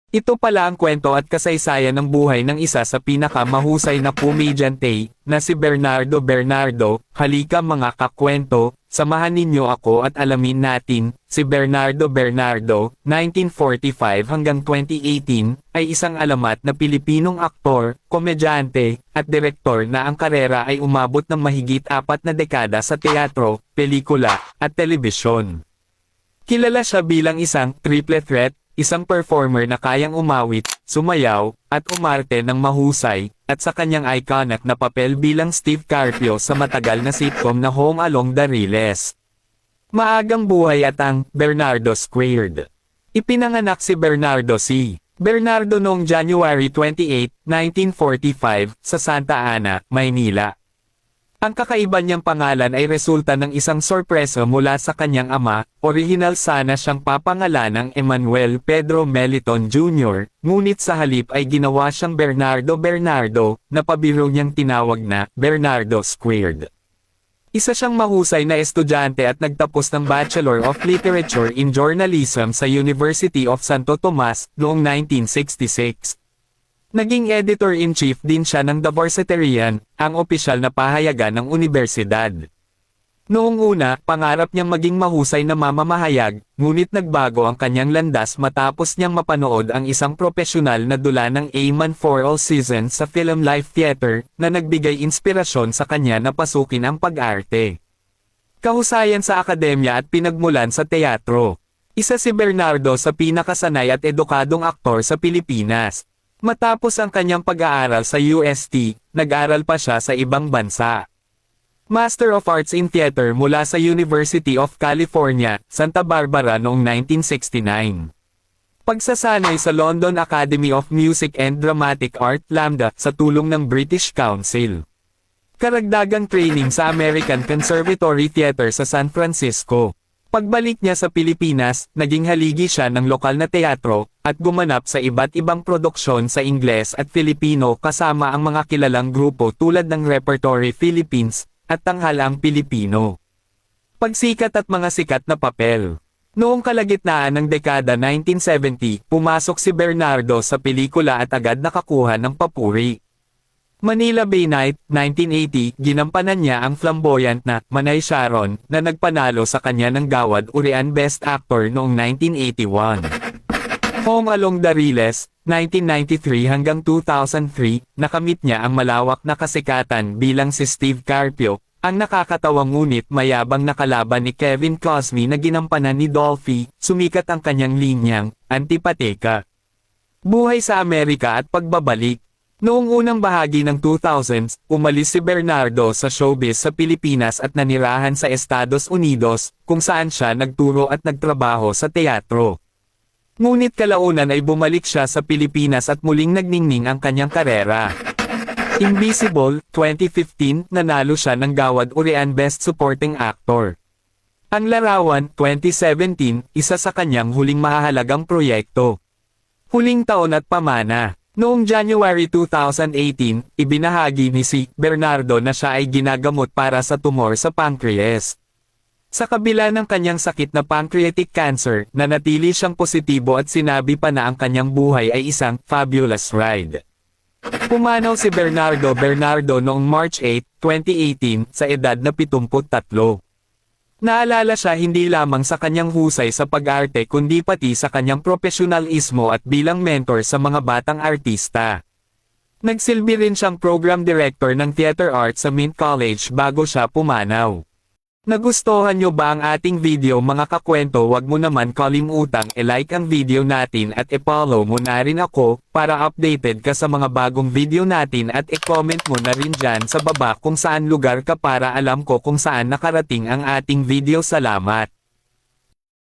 Ito pala ang kwento at kasaysayan ng buhay ng isa sa pinakamahusay na komedyante, na si Bernardo Bernardo. Halika mga kakwento, samahan ninyo ako at alamin natin, si Bernardo Bernardo, 1945 hanggang 2018, ay isang alamat na Pilipinong aktor, komedyante, at direktor na ang karera ay umabot ng mahigit 4 na dekada sa teatro, pelikula, at telebisyon. Kilala siya bilang isang triple threat, isang performer na kayang umawit, sumayaw, at umarte ng mahusay, at sa kanyang iconic na papel bilang Steve Carpio sa matagal na sitcom na Home Along the Riles. Maagang buhay at ang Bernardo Squared. Ipinanganak si Bernardo C. Bernardo noong January 28, 1945, sa Santa Ana, Maynila. Ang kakaiba niyang pangalan ay resulta ng isang sorpresa mula sa kanyang ama. Orihinal sana siyang papangalanang Emmanuel Pedro Meliton Jr., ngunit sa halip ay ginawa siyang Bernardo Bernardo, na pabiro niyang tinawag na Bernardo Squared. Isa siyang mahusay na estudyante at nagtapos ng Bachelor of Literature in Journalism sa University of Santo Tomas noong 1966. Naging editor-in-chief din siya ng The Varsitarian, ang opisyal na pahayagan ng universidad. Noong una, pangarap niyang maging mahusay na mamamahayag, ngunit nagbago ang kanyang landas matapos niyang mapanood ang isang propesyonal na dula ng Aman for All Seasons sa Film Life Theater, na nagbigay inspirasyon sa kanya na pasukin ang pag-arte. Kahusayan sa akademya at pinagmulan sa teatro. Isa si Bernardo sa pinakasanay at edukadong aktor sa Pilipinas. Matapos ang kanyang pag-aaral sa UST, nag-aral pa siya sa ibang bansa. Master of Arts in Theater mula sa University of California, Santa Barbara noong 1969. Pagsasanay sa London Academy of Music and Dramatic Art (LAMDA) sa tulong ng British Council. Karagdagang training sa American Conservatory Theater sa San Francisco. Pagbalik niya sa Pilipinas, naging haligi siya ng lokal na teatro, at gumanap sa iba't ibang produksyon sa Ingles at Filipino kasama ang mga kilalang grupo tulad ng Repertory Philippines, at Tanghalang Pilipino. Pagsikat at mga sikat na papel. Noong kalagitnaan ng dekada 1970, pumasok si Bernardo sa pelikula at agad nakakuha ng papuri. Manila Bay Night, 1980, ginampanan niya ang flamboyant na Manay Sharon, na nagpanalo sa kanya ng Gawad Urian Best Actor noong 1981. Home Along the Riles, 1993 hanggang 2003, nakamit niya ang malawak na kasikatan bilang si Steve Carpio, ang nakakatawang ngunit mayabang na kalaban ni Kevin Costner na ginampanan ni Dolphy. Sumikat ang kanyang linyang, Antipateka. Buhay sa Amerika at pagbabalik. Noong unang bahagi ng 2000s, umalis si Bernardo sa showbiz sa Pilipinas at nanirahan sa Estados Unidos, kung saan siya nagturo at nagtrabaho sa teatro. Ngunit kalaunan ay bumalik siya sa Pilipinas at muling nagningning ang kanyang karera. Invisible, 2015, nanalo siya ng Gawad Urian Best Supporting Actor. Ang Larawan, 2017, isa sa kanyang huling mahahalagang proyekto. Huling Taon at Pamana. Noong January 2018, ibinahagi ni si Bernardo na siya ay ginagamot para sa tumor sa pancreas. Sa kabila ng kanyang sakit na pancreatic cancer, nanatili siyang positibo at sinabi pa na ang kanyang buhay ay isang fabulous ride. Pumanaw si Bernardo Bernardo noong March 8, 2018, sa edad na 73. Naalala siya hindi lamang sa kanyang husay sa pag-arte kundi pati sa kanyang profesionalismo at bilang mentor sa mga batang artista. Nagsilbi rin siyang program director ng theater arts sa Mint College bago siya pumanaw. Nagustuhan nyo ba ang ating video mga kakwento? Wag mo naman kalimutang i-like ang video natin at i-follow mo na rin ako, para updated ka sa mga bagong video natin at i-comment mo na rin dyan sa baba kung saan lugar ka para alam ko kung saan nakarating ang ating video. Salamat!